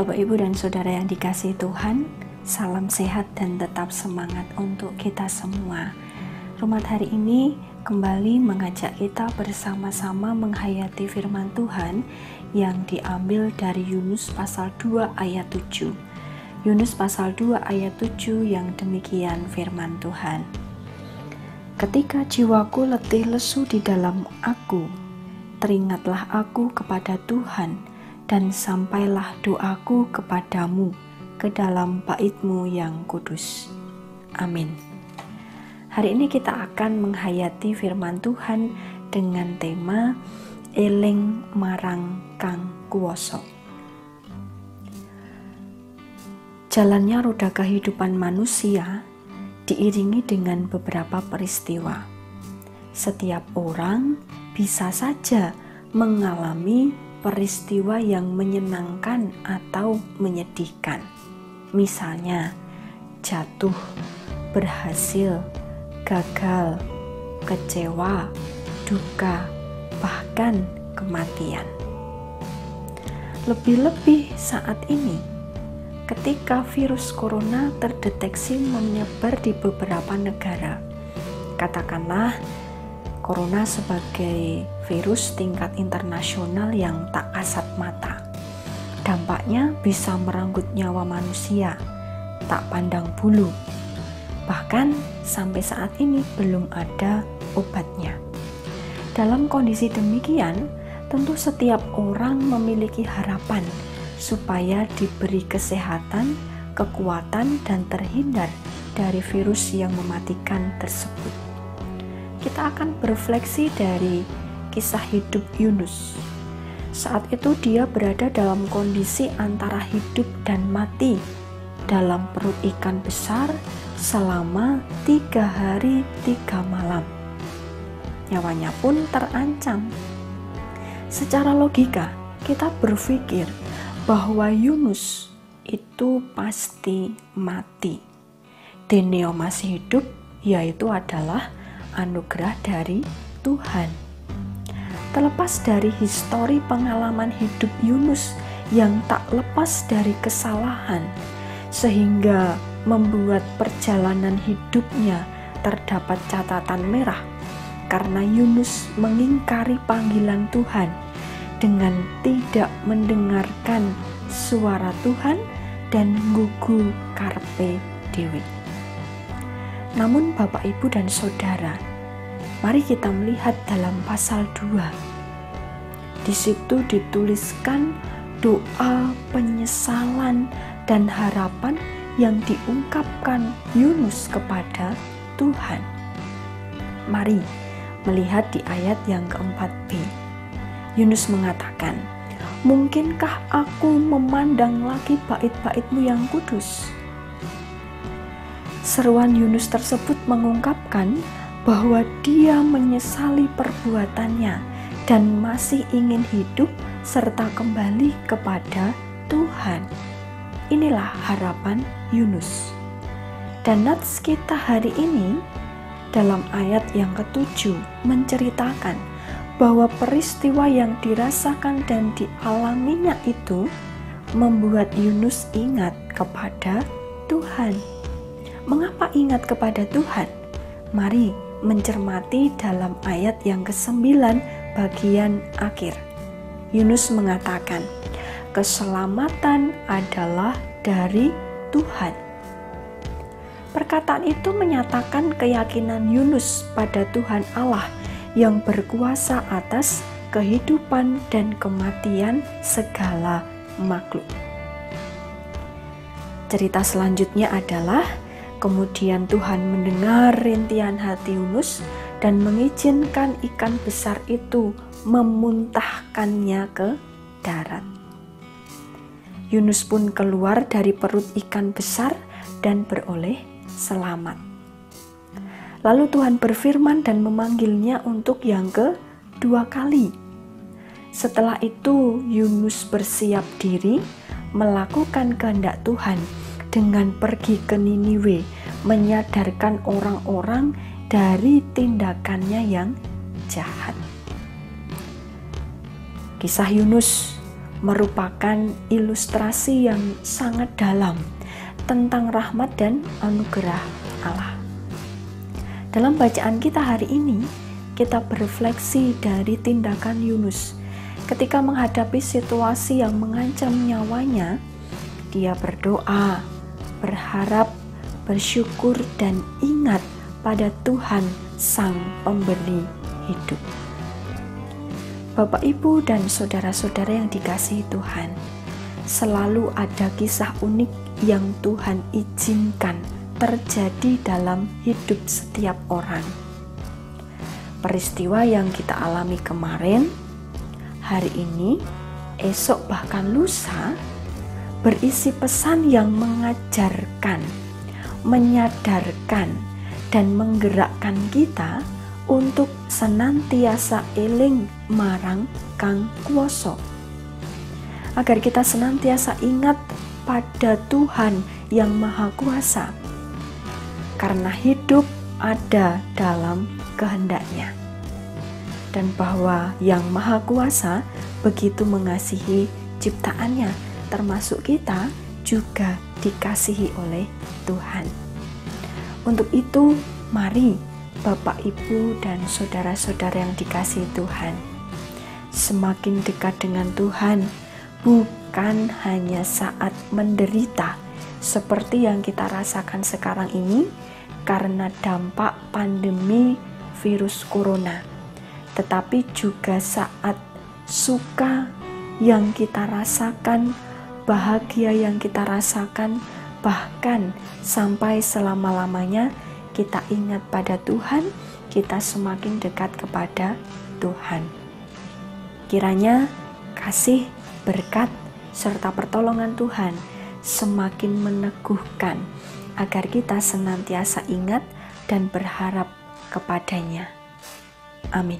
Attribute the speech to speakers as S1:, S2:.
S1: Bapak, Ibu, dan Saudara yang dikasihi Tuhan, salam sehat dan tetap semangat untuk kita semua. Rumat hari ini kembali mengajak kita bersama-sama menghayati firman Tuhan yang diambil dari Yunus pasal 2 ayat 7. Yunus pasal 2 ayat 7 yang demikian firman Tuhan. Ketika jiwaku letih lesu di dalam aku, teringatlah aku kepada Tuhan, dan sampailah doaku kepadamu ke dalam bait-Mu yang kudus. Amin. Hari ini kita akan menghayati firman Tuhan dengan tema Eling marang Kang Kuwasa. Jalannya roda kehidupan manusia diiringi dengan beberapa peristiwa. Setiap orang bisa saja mengalami peristiwa yang menyenangkan atau menyedihkan. Misalnya, jatuh, berhasil, gagal, kecewa, duka, bahkan kematian. Lebih-lebih saat ini, ketika virus corona terdeteksi menyebar di beberapa negara. Katakanlah, corona sebagai virus tingkat internasional yang tak kasat mata. Dampaknya bisa merenggut nyawa manusia, tak pandang bulu. Bahkan sampai saat ini belum ada obatnya. Dalam kondisi demikian, tentu setiap orang memiliki harapan supaya diberi kesehatan, kekuatan, dan terhindar dari virus yang mematikan tersebut. Kita akan berefleksi dari kisah hidup Yunus. Saat itu dia berada dalam kondisi antara hidup dan mati dalam perut ikan besar selama 3 hari 3 malam. Nyawanya pun terancam. Secara logika, kita berpikir bahwa Yunus itu pasti mati. Deneo masih hidup, yaitu adalah anugerah dari Tuhan. Terlepas dari histori pengalaman hidup Yunus yang tak lepas dari kesalahan, sehingga membuat perjalanan hidupnya terdapat catatan merah, karena Yunus mengingkari panggilan Tuhan dengan tidak mendengarkan suara Tuhan dan gugu karpe dewi. Namun Bapak, Ibu, dan Saudara, mari kita melihat dalam pasal 2. Di situ dituliskan doa penyesalan dan harapan yang diungkapkan Yunus kepada Tuhan. Mari melihat di ayat yang keempat b. Yunus mengatakan, "Mungkinkah aku memandang lagi bait-bait-Mu yang kudus?" Seruan Yunus tersebut mengungkapkan bahwa dia menyesali perbuatannya dan masih ingin hidup serta kembali kepada Tuhan. Inilah harapan Yunus. Dan nats kita hari ini dalam ayat yang ke-7 menceritakan bahwa peristiwa yang dirasakan dan dialaminya itu membuat Yunus ingat kepada Tuhan. Mengapa ingat kepada Tuhan? Mari mencermati dalam ayat yang ke-9 bagian akhir. Yunus mengatakan, "Keselamatan adalah dari Tuhan." Perkataan itu menyatakan keyakinan Yunus pada Tuhan Allah yang berkuasa atas kehidupan dan kematian segala makhluk. Cerita selanjutnya adalah kemudian Tuhan mendengar rintihan hati Yunus dan mengizinkan ikan besar itu memuntahkannya ke darat. Yunus pun keluar dari perut ikan besar dan beroleh selamat. Lalu Tuhan berfirman dan memanggilnya untuk yang kedua kali. Setelah itu Yunus bersiap diri melakukan kehendak Tuhan dengan pergi ke Niniwe, menyadarkan orang-orang dari tindakannya yang jahat. Kisah Yunus merupakan ilustrasi yang sangat dalam tentang rahmat dan anugerah Allah. Dalam bacaan kita hari ini, kita berefleksi dari tindakan Yunus. Ketika menghadapi situasi yang mengancam nyawanya, dia berdoa, berharap, bersyukur, dan ingat pada Tuhan Sang Pemberi hidup. Bapak, Ibu, dan saudara-saudara yang dikasihi Tuhan, selalu ada kisah unik yang Tuhan izinkan terjadi dalam hidup setiap orang. Peristiwa yang kita alami kemarin, hari ini, esok, bahkan lusa, berisi pesan yang mengajarkan, menyadarkan, dan menggerakkan kita untuk senantiasa eling marang Kang Kuwasa, agar kita senantiasa ingat pada Tuhan yang Maha Kuasa, karena hidup ada dalam kehendak-Nya, dan bahwa Yang Maha Kuasa begitu mengasihi ciptaannya, termasuk kita juga dikasihi oleh Tuhan. Untuk itu, mari Bapak, Ibu, dan saudara-saudara yang dikasihi Tuhan, semakin dekat dengan Tuhan, bukan hanya saat menderita seperti yang kita rasakan sekarang ini karena dampak pandemi virus corona, tetapi juga saat suka yang kita rasakan, bahagia yang kita rasakan, bahkan sampai selama-lamanya kita ingat pada Tuhan, kita semakin dekat kepada Tuhan. Kiranya kasih, berkat, serta pertolongan Tuhan semakin meneguhkan agar kita senantiasa ingat dan berharap kepadanya. Amin.